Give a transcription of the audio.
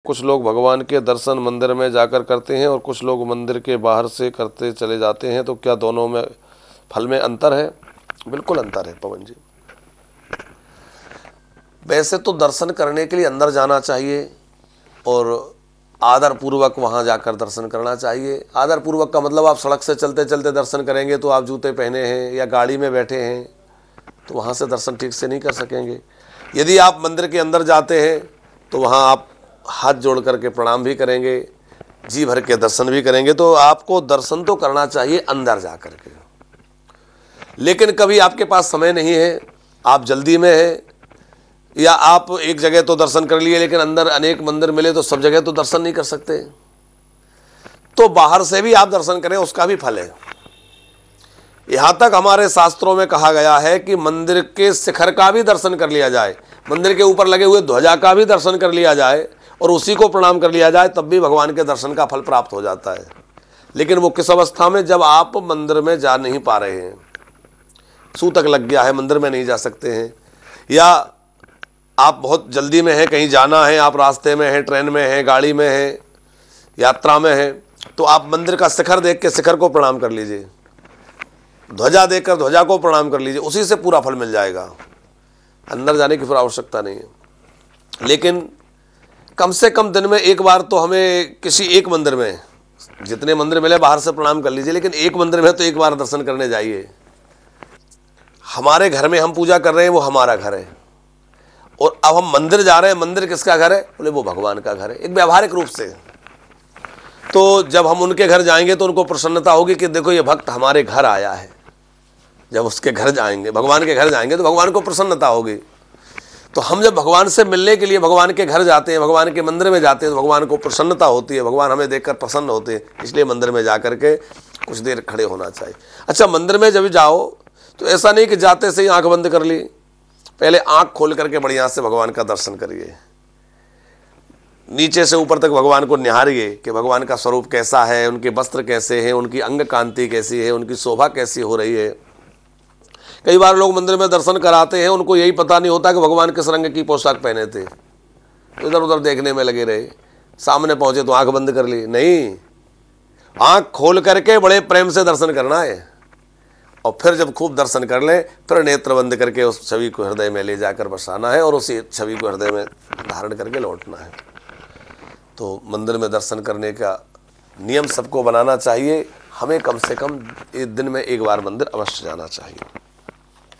कुछ लोग भगवान के दर्शन मंदिर में जाकर करते हैं और कुछ लोग मंदिर के बाहर से करते चले जाते हैं, तो क्या दोनों में फल में अंतर है? बिल्कुल अंतर है पवन जी। वैसे तो दर्शन करने के लिए अंदर जाना चाहिए और आदर पूर्वक वहाँ जाकर दर्शन करना चाहिए। आदर पूर्वक का मतलब आप सड़क से चलते चलते दर्शन करेंगे तो आप जूते पहने हैं या गाड़ी में बैठे हैं तो वहाँ से दर्शन ठीक से नहीं कर सकेंगे। यदि आप मंदिर के अंदर जाते हैं तो वहाँ आप हाथ जोड़ करके प्रणाम भी करेंगे, जी भर के दर्शन भी करेंगे, तो आपको दर्शन तो करना चाहिए अंदर जा कर के। लेकिन कभी आपके पास समय नहीं है, आप जल्दी में हैं, या आप एक जगह तो दर्शन कर लिए लेकिन अंदर अनेक मंदिर मिले तो सब जगह तो दर्शन नहीं कर सकते, तो बाहर से भी आप दर्शन करें, उसका भी फल है। यहां तक हमारे शास्त्रों में कहा गया है कि मंदिर के शिखर का भी दर्शन कर लिया जाए, मंदिर के ऊपर लगे हुए ध्वजा का भी दर्शन कर लिया जाए और उसी को प्रणाम कर लिया जाए, तब भी भगवान के दर्शन का फल प्राप्त हो जाता है। लेकिन वो किस अवस्था में? जब आप मंदिर में जा नहीं पा रहे हैं, सूतक लग गया है, मंदिर में नहीं जा सकते हैं, या आप बहुत जल्दी में हैं, कहीं जाना है, आप रास्ते में हैं, ट्रेन में हैं, गाड़ी में हैं, यात्रा में हैं, तो आप मंदिर का शिखर देख के शिखर को प्रणाम कर लीजिए, ध्वजा देखकर ध्वजा को प्रणाम कर लीजिए, उसी से पूरा फल मिल जाएगा। अंदर जाने की फिर आवश्यकता नहीं है। लेकिन कम से कम दिन में एक बार तो हमें किसी एक मंदिर में, जितने मंदिर मिले बाहर से प्रणाम कर लीजिए, लेकिन एक मंदिर में तो एक बार दर्शन करने जाइए। हमारे घर में हम पूजा कर रहे हैं, वो हमारा घर है, और अब हम मंदिर जा रहे हैं, मंदिर किसका घर है? बोले वो भगवान का घर है, एक व्यावहारिक रूप से। तो जब हम उनके घर जाएंगे तो उनको प्रसन्नता होगी कि देखो ये भक्त हमारे घर आया है। जब उसके घर जाएंगे, भगवान के घर जाएंगे, तो भगवान को प्रसन्नता होगी। तो हम जब भगवान से मिलने के लिए भगवान के घर जाते हैं, भगवान के मंदिर में जाते हैं, तो भगवान को प्रसन्नता होती है, भगवान हमें देखकर प्रसन्न होते हैं, इसलिए मंदिर में जा करके कुछ देर खड़े होना चाहिए। अच्छा, मंदिर में जब जाओ तो ऐसा नहीं कि जाते से ही आंख बंद कर ली, पहले आंख खोल करके बढ़िया से भगवान का दर्शन करिए, नीचे से ऊपर तक भगवान को निहारिए कि भगवान का स्वरूप कैसा है, उनके वस्त्र कैसे हैं, उनकी अंग कांति कैसी है, उनकी शोभा कैसी हो रही है। कई बार लोग मंदिर में दर्शन कराते हैं, उनको यही पता नहीं होता कि भगवान किस रंग की पोशाक पहने थे, इधर उधर देखने में लगे रहे, सामने पहुंचे तो आंख बंद कर ली। नहीं, आंख खोल करके बड़े प्रेम से दर्शन करना है, और फिर जब खूब दर्शन कर लें फिर नेत्र बंद करके उस छवि को हृदय में ले जाकर बसाना है और उसी छवि को हृदय में धारण करके लौटना है। तो मंदिर में दर्शन करने का नियम सबको बनाना चाहिए। हमें कम से कम एक दिन में एक बार मंदिर अवश्य जाना चाहिए।